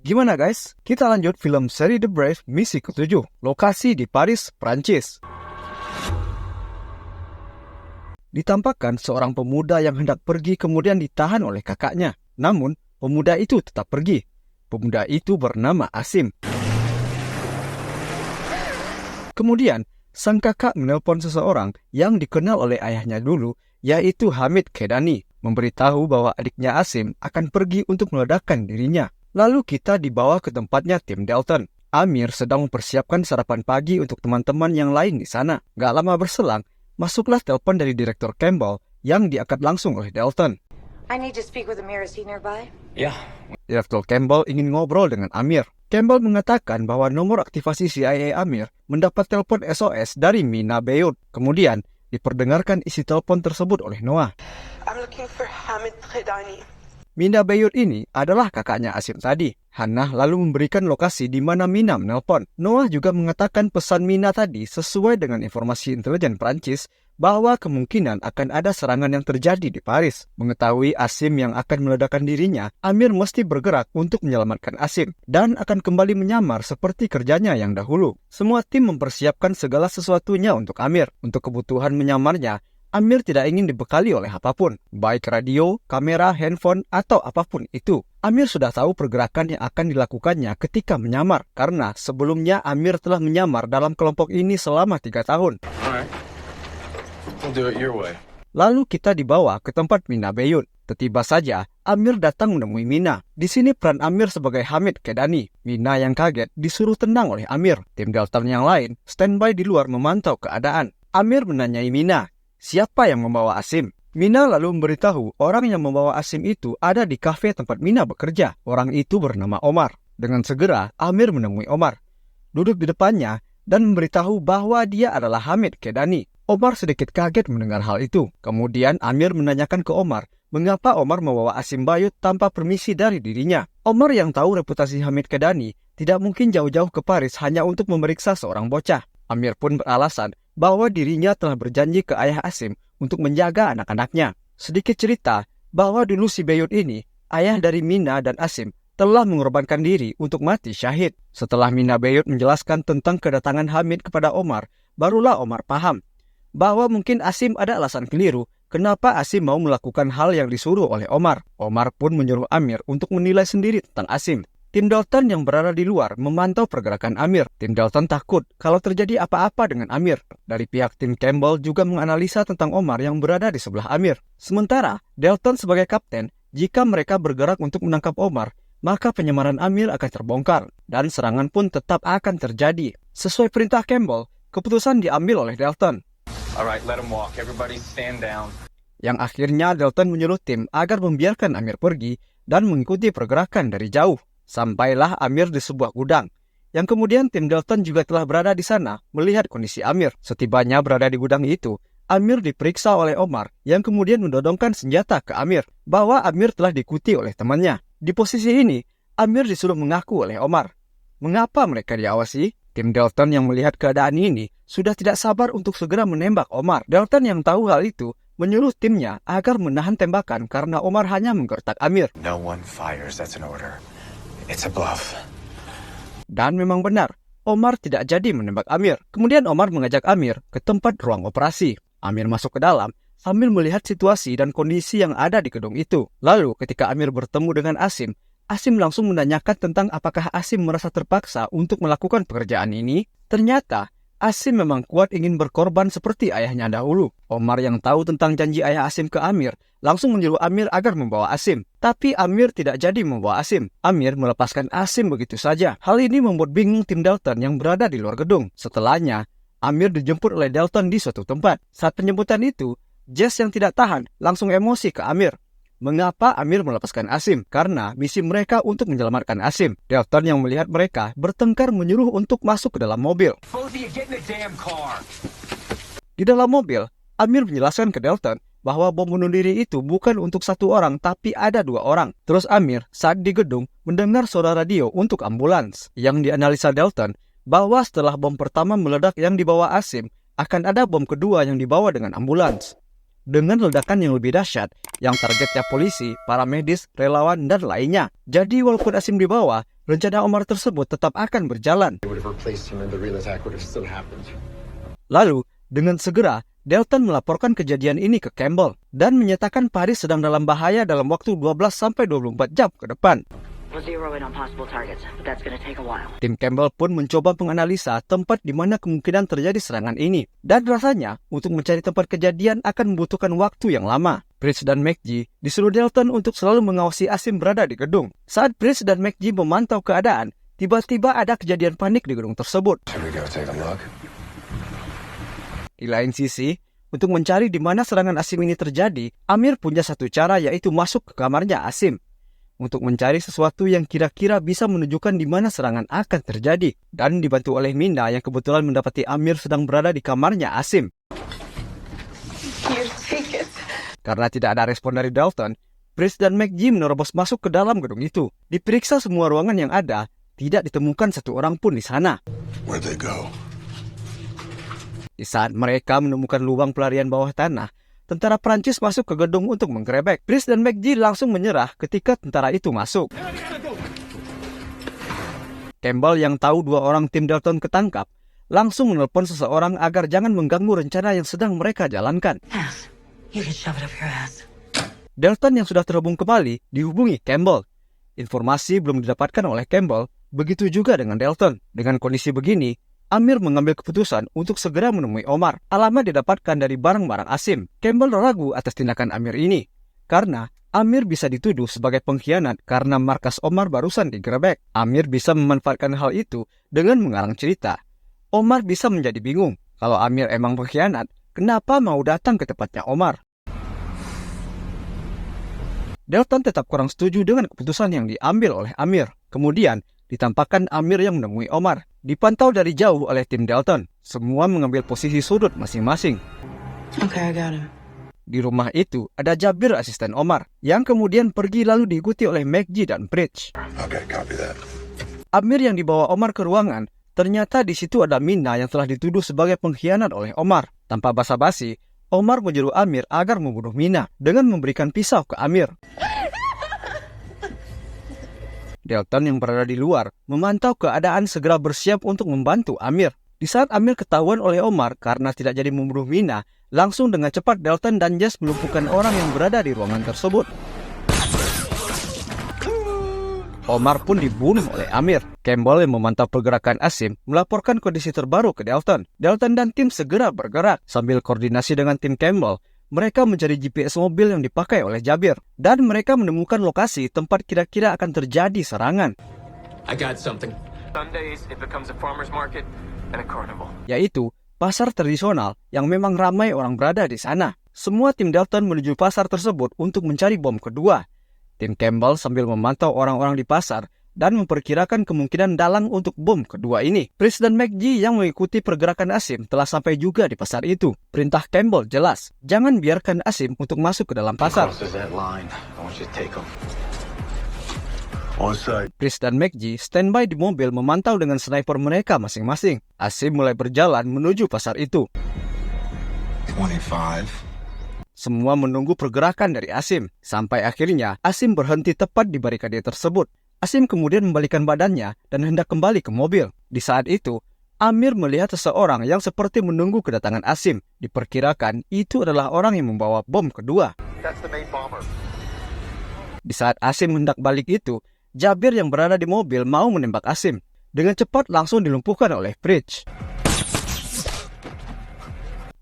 Gimana guys? Kita lanjut film seri The Brave misi ke-7. Lokasi di Paris, Prancis. Ditampakkan seorang pemuda yang hendak pergi kemudian ditahan oleh kakaknya. Namun, pemuda itu tetap pergi. Pemuda itu bernama Asim. Kemudian, sang kakak menelpon seseorang yang dikenal oleh ayahnya dulu, yaitu Hamid Kedani, memberitahu bahwa adiknya Asim akan pergi untuk meledakkan dirinya. Lalu kita dibawa ke tempatnya tim Dalton. Amir sedang mempersiapkan sarapan pagi untuk teman-teman yang lain di sana. Gak lama berselang, masuklah telepon dari Direktur Campbell yang diangkat langsung oleh Dalton. I need to speak with Amir. Is he nearby? Yeah. Direktur Campbell ingin ngobrol dengan Amir. Campbell mengatakan bahwa nomor aktivasi CIA Amir mendapat telepon SOS dari Mina Beyut. Kemudian, diperdengarkan isi telepon tersebut oleh Noah. I'm looking for Hamid Khedani. Mina Beyut ini adalah kakaknya Asim tadi. Hannah lalu memberikan lokasi di mana Mina menelpon. Noah juga mengatakan pesan Mina tadi sesuai dengan informasi intelijen Prancis bahwa kemungkinan akan ada serangan yang terjadi di Paris. Mengetahui Asim yang akan meledakkan dirinya, Amir mesti bergerak untuk menyelamatkan Asim dan akan kembali menyamar seperti kerjanya yang dahulu. Semua tim mempersiapkan segala sesuatunya untuk Amir. Untuk kebutuhan menyamarnya, Amir tidak ingin dibekali oleh apapun, baik radio, kamera, handphone, atau apapun itu. Amir sudah tahu pergerakan yang akan dilakukannya ketika menyamar, karena sebelumnya Amir telah menyamar dalam kelompok ini selama 3 tahun. Alright. We'll do it your way. Lalu kita dibawa ke tempat Mina Beyut. Tiba saja, Amir datang menemui Mina. Di sini peran Amir sebagai Hamid Kedani. Mina yang kaget disuruh tenang oleh Amir. Tim Dalton yang lain standby di luar memantau keadaan. Amir menanyai Mina, siapa yang membawa Asim? Mina lalu memberitahu orang yang membawa Asim itu ada di kafe tempat Mina bekerja. Orang itu bernama Omar. Dengan segera, Amir menemui Omar. Duduk di depannya dan memberitahu bahwa dia adalah Hamid Kedani. Omar sedikit kaget mendengar hal itu. Kemudian Amir menanyakan ke Omar, mengapa Omar membawa Asim Beyut tanpa permisi dari dirinya. Omar yang tahu reputasi Hamid Kedani tidak mungkin jauh-jauh ke Paris hanya untuk memeriksa seorang bocah. Amir pun beralasan bahwa dirinya telah berjanji ke ayah Asim untuk menjaga anak-anaknya. Sedikit cerita bahwa dulu si Beyut ini, ayah dari Mina dan Asim, telah mengorbankan diri untuk mati syahid. Setelah Mina Beyut menjelaskan tentang kedatangan Hamid kepada Omar, barulah Omar paham bahwa mungkin Asim ada alasan keliru kenapa Asim mau melakukan hal yang disuruh oleh Omar. Omar pun menyuruh Amir untuk menilai sendiri tentang Asim. Tim Dalton yang berada di luar memantau pergerakan Amir. Tim Dalton takut kalau terjadi apa-apa dengan Amir. Dari pihak tim Campbell juga menganalisa tentang Omar yang berada di sebelah Amir. Sementara, Dalton sebagai kapten, jika mereka bergerak untuk menangkap Omar, maka penyamaran Amir akan terbongkar dan serangan pun tetap akan terjadi. Sesuai perintah Campbell, keputusan diambil oleh Dalton. Alright, let him walk. Everybody stand down. Yang akhirnya Dalton menyuruh tim agar membiarkan Amir pergi dan mengikuti pergerakan dari jauh. Sampailah Amir di sebuah gudang. Yang kemudian tim Dalton juga telah berada di sana melihat kondisi Amir. Setibanya berada di gudang itu, Amir diperiksa oleh Omar yang kemudian mendodongkan senjata ke Amir bahwa Amir telah diikuti oleh temannya. Di posisi ini, Amir disuruh mengaku oleh Omar. Mengapa mereka diawasi? Tim Dalton yang melihat keadaan ini sudah tidak sabar untuk segera menembak Omar. Dalton yang tahu hal itu menyuruh timnya agar menahan tembakan karena Omar hanya menggertak Amir. No one fires, that's an order. It's a bluff. Dan memang benar, Omar tidak jadi menembak Amir. Kemudian Omar mengajak Amir ke tempat ruang operasi. Amir masuk ke dalam sambil melihat situasi dan kondisi yang ada di gedung itu. Lalu ketika Amir bertemu dengan Asim, Asim langsung menanyakan tentang apakah Asim merasa terpaksa untuk melakukan pekerjaan ini. Ternyata, Asim memang kuat ingin berkorban seperti ayahnya dahulu. Omar yang tahu tentang janji ayah Asim ke Amir, langsung menyuruh Amir agar membawa Asim. Tapi Amir tidak jadi membawa Asim. Amir melepaskan Asim begitu saja. Hal ini membuat bingung tim Dalton yang berada di luar gedung. Setelahnya, Amir dijemput oleh Dalton di suatu tempat. Saat penjemputan itu, Jess yang tidak tahan langsung emosi ke Amir. Mengapa Amir melepaskan Asim? Karena misi mereka untuk menyelamatkan Asim. Dalton yang melihat mereka bertengkar menyuruh untuk masuk ke dalam mobil. Di dalam mobil, Amir menjelaskan ke Dalton bahwa bom bunuh diri itu bukan untuk satu orang tapi ada 2 orang. Terus Amir saat di gedung mendengar suara radio untuk ambulans. Yang dianalisa Dalton bahwa setelah bom pertama meledak yang dibawa Asim, akan ada bom kedua yang dibawa dengan ambulans. dengan ledakan yang lebih dahsyat yang targetnya polisi, para medis, relawan, dan lainnya. Jadi walaupun Asim dibawa, rencana Omar tersebut tetap akan berjalan. Lalu, dengan segera, Dalton melaporkan kejadian ini ke Campbell dan menyatakan Paris sedang dalam bahaya dalam waktu 12-24 jam ke depan. We'll zero in on possible targets, but that's gonna take a while. Tim Campbell pun mencoba menganalisa tempat di mana kemungkinan terjadi serangan ini. Dan rasanya, untuk mencari tempat kejadian akan membutuhkan waktu yang lama. Bridge dan McGee disuruh Dalton untuk selalu mengawasi Asim berada di gedung. Saat Bridge dan McGee memantau keadaan, tiba-tiba ada kejadian panik di gedung tersebut. Di lain sisi, untuk mencari di mana serangan Asim ini terjadi, Amir punya satu cara, yaitu masuk ke kamarnya Asim untuk mencari sesuatu yang kira-kira bisa menunjukkan di mana serangan akan terjadi. Dan dibantu oleh Mina yang kebetulan mendapati Amir sedang berada di kamarnya Asim. Karena tidak ada respon dari Dalton, Bridge dan McGee menerobos masuk ke dalam gedung itu. Diperiksa semua ruangan yang ada, tidak ditemukan satu orang pun di sana. Di saat mereka menemukan lubang pelarian bawah tanah, tentara Prancis masuk ke gedung untuk menggerebek. Bridge dan McGee langsung menyerah ketika tentara itu masuk. Campbell yang tahu dua orang tim Dalton ketangkap, langsung menelpon seseorang agar jangan mengganggu rencana yang sedang mereka jalankan. Dalton yang sudah terhubung kembali dihubungi Campbell. Informasi belum didapatkan oleh Campbell, begitu juga dengan Dalton. Dengan kondisi begini, Amir mengambil keputusan untuk segera menemui Omar. Alamat didapatkan dari barang-barang Asim. Campbell ragu atas tindakan Amir ini, karena Amir bisa dituduh sebagai pengkhianat karena markas Omar barusan digerebek. Amir bisa memanfaatkan hal itu dengan mengarang cerita. Omar bisa menjadi bingung, kalau Amir emang pengkhianat, kenapa mau datang ke tempatnya Omar? Dalton tetap kurang setuju dengan keputusan yang diambil oleh Amir. Kemudian, ditampakkan Amir yang menemui Omar. Dipantau dari jauh oleh tim Dalton. Semua mengambil posisi sudut masing-masing. Okay, I got him. Di rumah itu ada Jabir, asisten Omar, yang kemudian pergi lalu diikuti oleh McGee dan Bridge. Okay, copy that. Amir yang dibawa Omar ke ruangan, ternyata di situ ada Mina yang telah dituduh sebagai pengkhianat oleh Omar. Tanpa basa-basi, Omar menyuruh Amir agar membunuh Mina dengan memberikan pisau ke Amir. Dalton yang berada di luar memantau keadaan, segera bersiap untuk membantu Amir. Di saat Amir ketahuan oleh Omar karena tidak jadi membunuh Mina, langsung dengan cepat Dalton dan Jess melumpuhkan orang yang berada di ruangan tersebut. Omar pun dibunuh oleh Amir. Campbell yang memantau pergerakan Asim melaporkan kondisi terbaru ke Dalton. Dalton dan tim segera bergerak. Sambil koordinasi dengan tim Campbell, mereka mencari GPS mobil yang dipakai oleh Jabir. Dan mereka menemukan lokasi tempat kira-kira akan terjadi serangan. I got something. Sundays it becomes a farmer's market and a carnival. Yaitu pasar tradisional yang memang ramai orang berada di sana. Semua tim Dalton menuju pasar tersebut untuk mencari bom kedua. Tim Campbell sambil memantau orang-orang di pasar dan memperkirakan kemungkinan dalang untuk bom kedua ini. Bridge dan McGee yang mengikuti pergerakan Asim telah sampai juga di pasar itu. Perintah Campbell jelas, jangan biarkan Asim untuk masuk ke dalam pasar. Bridge dan McGee standby di mobil memantau dengan sniper mereka masing-masing. Asim mulai berjalan menuju pasar itu. 25. Semua menunggu pergerakan dari Asim. Sampai akhirnya Asim berhenti tepat di barikade tersebut. Asim kemudian membalikkan badannya dan hendak kembali ke mobil. Di saat itu, Amir melihat seseorang yang seperti menunggu kedatangan Asim. Diperkirakan itu adalah orang yang membawa bom kedua. Di saat Asim hendak balik itu, Jabir yang berada di mobil mau menembak Asim. Dengan cepat langsung dilumpuhkan oleh Bridge.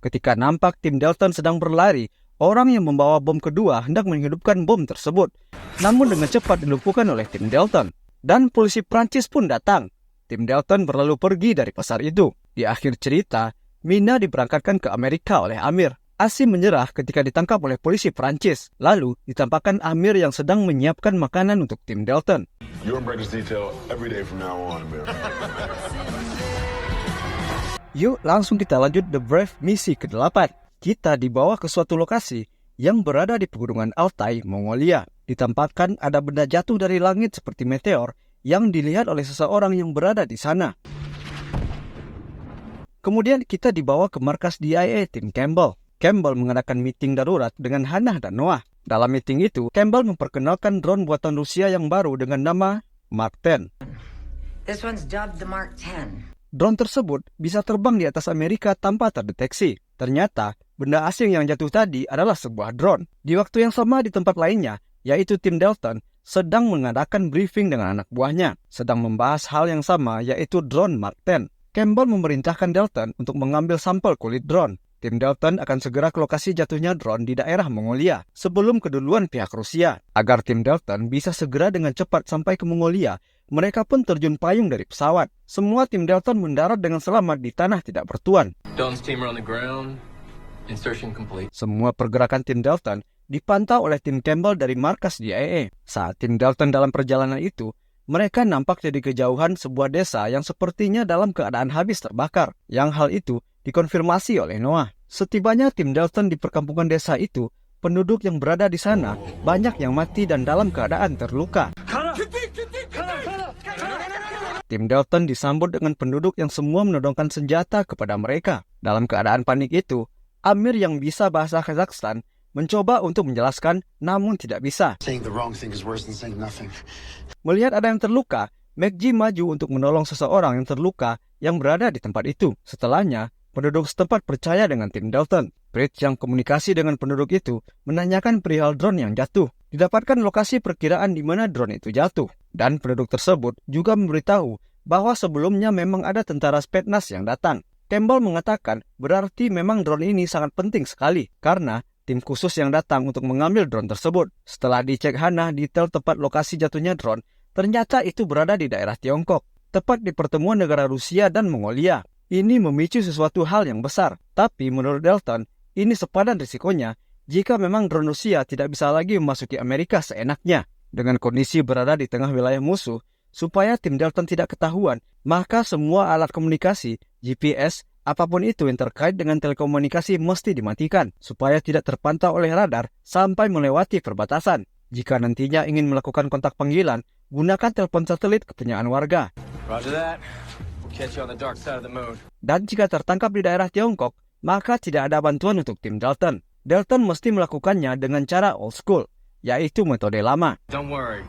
Ketika nampak tim Dalton sedang berlari, orang yang membawa bom kedua hendak menghidupkan bom tersebut. Namun dengan cepat dilumpuhkan oleh tim Dalton. Dan polisi Prancis pun datang. Tim Dalton berlalu pergi dari pasar itu. Di akhir cerita, Mina diberangkatkan ke Amerika oleh Amir. Asim menyerah ketika ditangkap oleh polisi Prancis. Lalu ditampakkan Amir yang sedang menyiapkan makanan untuk tim Dalton. Yuk langsung kita lanjut The Brave misi ke-8. Kita dibawa ke suatu lokasi yang berada di pegunungan Altai, Mongolia. Ditampakkan ada benda jatuh dari langit seperti meteor yang dilihat oleh seseorang yang berada di sana. Kemudian kita dibawa ke markas DIA tim Campbell. Campbell mengadakan meeting darurat dengan Hannah dan Noah. Dalam meeting itu, Campbell memperkenalkan drone buatan Rusia yang baru dengan nama Mark 10. This one's dubbed the Mark 10. Drone tersebut bisa terbang di atas Amerika tanpa terdeteksi. Ternyata, benda asing yang jatuh tadi adalah sebuah drone. Di waktu yang sama di tempat lainnya, yaitu tim Dalton sedang mengadakan briefing dengan anak buahnya, sedang membahas hal yang sama yaitu drone Mark 10. Campbell memerintahkan Dalton untuk mengambil sampel kulit drone. Tim Dalton akan segera ke lokasi jatuhnya drone di daerah Mongolia sebelum keduluan pihak Rusia. Agar tim Dalton bisa segera dengan cepat sampai ke Mongolia, mereka pun terjun payung dari pesawat. Semua tim Dalton mendarat dengan selamat di tanah tidak bertuan. Dalton's team are on the ground. Insertion complete. Semua pergerakan tim Dalton dipantau oleh tim Campbell dari markas DIA. Saat tim Dalton dalam perjalanan itu, mereka nampak dari kejauhan sebuah desa yang sepertinya dalam keadaan habis terbakar. Yang hal itu dikonfirmasi oleh Noah. Setibanya tim Dalton di perkampungan desa itu, penduduk yang berada di sana banyak yang mati dan dalam keadaan terluka. Tim Dalton disambut dengan penduduk yang semua menodongkan senjata kepada mereka. Dalam keadaan panik itu, Amir yang bisa bahasa Kazakhstan mencoba untuk menjelaskan, namun tidak bisa. Melihat ada yang terluka, McG maju untuk menolong seseorang yang terluka yang berada di tempat itu. Setelahnya, penduduk setempat percaya dengan tim Dalton. Bridge yang komunikasi dengan penduduk itu menanyakan perihal drone yang jatuh. Didapatkan lokasi perkiraan di mana drone itu jatuh. Dan penduduk tersebut juga memberitahu bahwa sebelumnya memang ada tentara Spetsnaz yang datang. Campbell mengatakan berarti memang drone ini sangat penting sekali karena tim khusus yang datang untuk mengambil drone tersebut. Setelah dicek Hannah detail tempat lokasi jatuhnya drone, ternyata itu berada di daerah Tiongkok, tepat di pertemuan negara Rusia dan Mongolia. Ini memicu sesuatu hal yang besar, tapi menurut Dalton, ini sepadan risikonya jika memang drone Rusia tidak bisa lagi memasuki Amerika seenaknya. Dengan kondisi berada di tengah wilayah musuh, supaya tim Dalton tidak ketahuan, maka semua alat komunikasi, GPS, apapun itu yang terkait dengan telekomunikasi mesti dimatikan, supaya tidak terpantau oleh radar sampai melewati perbatasan. Jika nantinya ingin melakukan kontak panggilan, gunakan telepon satelit kepunyaan warga. Roger that. Catch you on the dark side of the moon. Dan jika tertangkap di daerah Tiongkok, maka tidak ada bantuan untuk tim Dalton. Dalton mesti melakukannya dengan cara old school, yaitu metode lama. Don't worry.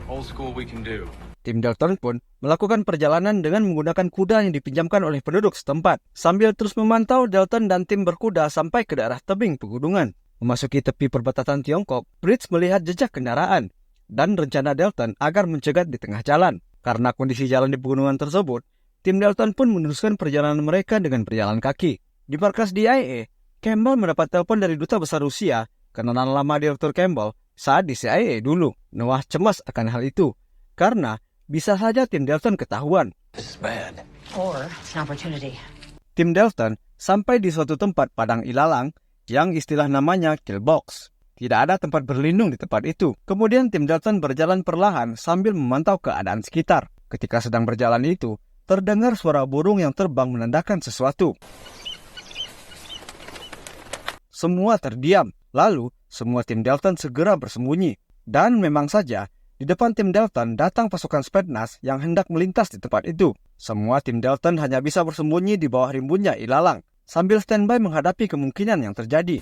Old school we can do. Tim Dalton pun melakukan perjalanan dengan menggunakan kuda yang dipinjamkan oleh penduduk setempat. Sambil terus memantau, Dalton dan tim berkuda sampai ke daerah tebing pegunungan. Memasuki tepi perbatasan Tiongkok, Bridge melihat jejak kendaraan dan rencana Dalton agar mencegat di tengah jalan. Karena kondisi jalan di pegunungan tersebut, tim Dalton pun meneruskan perjalanan mereka dengan berjalan kaki. Di markas DIA, Campbell mendapat telepon dari duta besar Rusia, kenalan lama Direktur Campbell saat di CIA dulu. Noah cemas akan hal itu, karena bisa saja tim Dalton ketahuan. This is bad. Or it's an opportunity. Tim Dalton sampai di suatu tempat padang ilalang yang istilah namanya kill box. Tidak ada tempat berlindung di tempat itu. Kemudian tim Dalton berjalan perlahan sambil memantau keadaan sekitar. Ketika sedang berjalan itu, terdengar suara burung yang terbang menandakan sesuatu. Semua terdiam. Lalu, semua tim Dalton segera bersembunyi. Dan memang saja, di depan tim Dalton datang pasukan Spetsnaz yang hendak melintas di tempat itu. Semua tim Dalton hanya bisa bersembunyi di bawah rimbunnya ilalang, sambil standby menghadapi kemungkinan yang terjadi.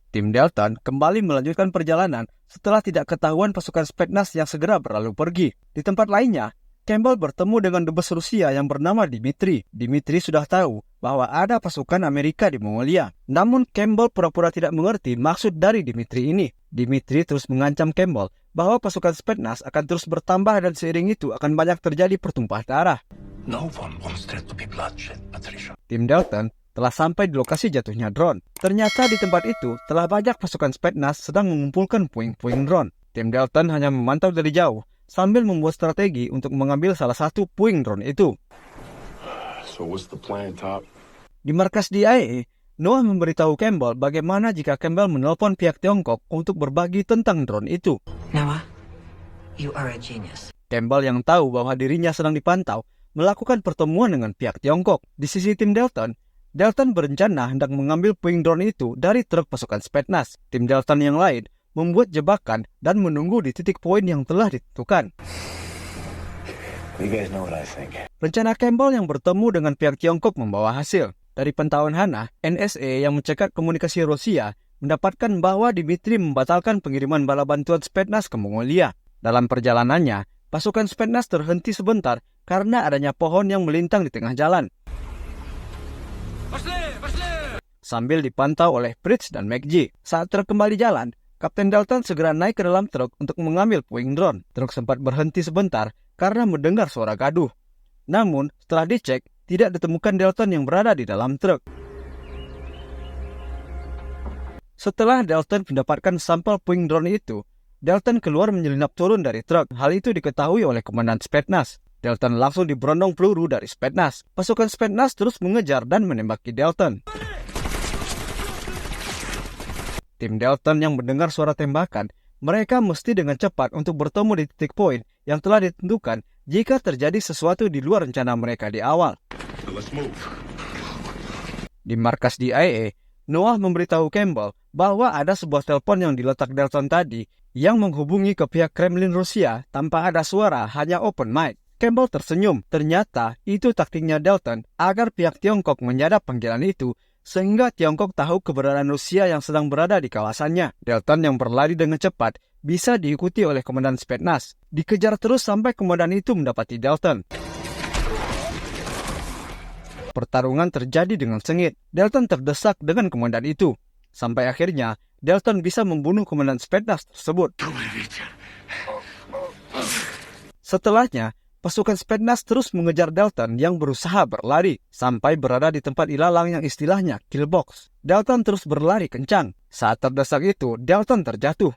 Tim Dalton kembali melanjutkan perjalanan setelah tidak ketahuan pasukan Spetsnaz yang segera berlalu pergi. Di tempat lainnya, Campbell bertemu dengan dubes Rusia yang bernama Dmitri. Dmitri sudah tahu bahwa ada pasukan Amerika di Mongolia. Namun Campbell pura-pura tidak mengerti maksud dari Dmitri ini. Dmitri terus mengancam Campbell bahwa pasukan Spetsnaz akan terus bertambah dan seiring itu akan banyak terjadi pertumpahan darah. No one wants there to be bloodshed, Patricia. Tim Dalton telah sampai di lokasi jatuhnya drone. Ternyata di tempat itu telah banyak pasukan Spetsnaz sedang mengumpulkan puing-puing drone. Tim Dalton hanya memantau dari jauh sambil membuat strategi untuk mengambil salah satu puing drone itu. So what's the plan, Top? Di markas DIA, Noah memberitahu Campbell bagaimana jika Campbell menelpon pihak Tiongkok untuk berbagi tentang drone itu. Noah, you are a genius. Campbell yang tahu bahwa dirinya sedang dipantau melakukan pertemuan dengan pihak Tiongkok. Di sisi tim Dalton berencana hendak mengambil puing drone itu dari truk pasukan Spetsnaz. Tim Dalton yang lain membuat jebakan dan menunggu di titik poin yang telah ditentukan. You guys know what I think. Rencana Campbell yang bertemu dengan pihak Tiongkok membawa hasil. Dari pantauan Hana, NSA yang mencegat komunikasi Rusia mendapatkan bahwa Dmitri membatalkan pengiriman bala bantuan Spetsnaz ke Mongolia. Dalam perjalanannya, pasukan Spetsnaz terhenti sebentar karena adanya pohon yang melintang di tengah jalan. Sambil dipantau oleh Fritz dan McG. Saat truk kembali jalan, Kapten Dalton segera naik ke dalam truk untuk mengambil puing drone. Truk sempat berhenti sebentar karena mendengar suara gaduh. Namun, setelah dicek, tidak ditemukan Dalton yang berada di dalam truk. Setelah Dalton mendapatkan sampel puing drone itu, Dalton keluar menyelinap turun dari truk. Hal itu diketahui oleh Komandan Spetsnaz. Dalton langsung diberondong peluru dari Spetsnaz. Pasukan Spetsnaz terus mengejar dan menembaki Dalton. Tim Dalton yang mendengar suara tembakan, mereka mesti dengan cepat untuk bertemu di titik poin yang telah ditentukan jika terjadi sesuatu di luar rencana mereka di awal. Let's move. Di markas DIA, Noah memberitahu Campbell bahwa ada sebuah telepon yang diletak Dalton tadi yang menghubungi ke pihak Kremlin Rusia tanpa ada suara, hanya open mic. Campbell tersenyum. Ternyata itu taktiknya Dalton agar pihak Tiongkok menyadap panggilan itu sehingga Tiongkok tahu keberadaan Rusia yang sedang berada di kawasannya. Dalton yang berlari dengan cepat bisa diikuti oleh Komandan Spetsnaz. Dikejar terus sampai komandan itu mendapati Dalton. Pertarungan terjadi dengan sengit. Dalton terdesak dengan komandan itu. Sampai akhirnya, Dalton bisa membunuh Komandan Spetsnaz tersebut. Setelahnya, pasukan Spetsnaz terus mengejar Dalton yang berusaha berlari sampai berada di tempat ilalang yang istilahnya kill box. Dalton terus berlari kencang. Saat terdesak itu, Dalton terjatuh.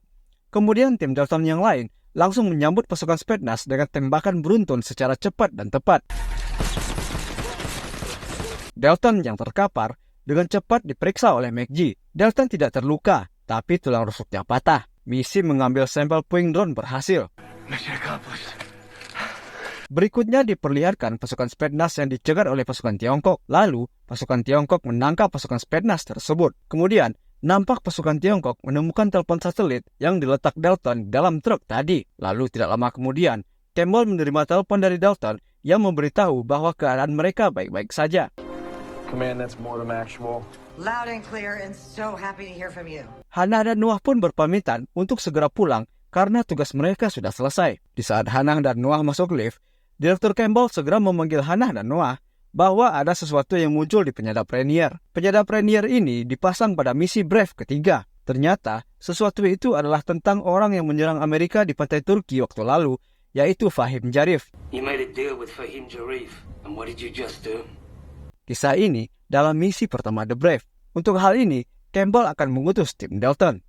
Kemudian tim Dalton yang lain langsung menyambut pasukan Spetsnaz dengan tembakan beruntun secara cepat dan tepat. Dalton yang terkapar dengan cepat diperiksa oleh McG. Dalton tidak terluka, tapi tulang rusuknya patah. Misi mengambil sampel puing drone berhasil. Mission accomplished. Berikutnya diperlihatkan pasukan Spetsnaz yang dicegat oleh pasukan Tiongkok. Lalu, pasukan Tiongkok menangkap pasukan Spetsnaz tersebut. Kemudian, nampak pasukan Tiongkok menemukan telepon satelit yang diletak Dalton dalam truk tadi. Lalu, tidak lama kemudian, Campbell menerima telepon dari Dalton yang memberitahu bahwa keadaan mereka baik-baik saja. Command, that's Mortem Actual. Loud and clear, and so happy to hear from you. Hana dan Noah pun berpamitan untuk segera pulang karena tugas mereka sudah selesai. Di saat Hana dan Noah masuk lift, Direktur Campbell segera memanggil Hana dan Noah bahwa ada sesuatu yang muncul di penyadap Rainier. Penyadap Rainier ini dipasang pada misi Brave ketiga. Ternyata, sesuatu itu adalah tentang orang yang menyerang Amerika di pantai Turki waktu lalu, yaitu Fahim Jarif. You made a deal with Fahim Jarif, and what did you just do? Kisah ini dalam misi pertama The Brave. Untuk hal ini, Campbell akan mengutus tim Dalton.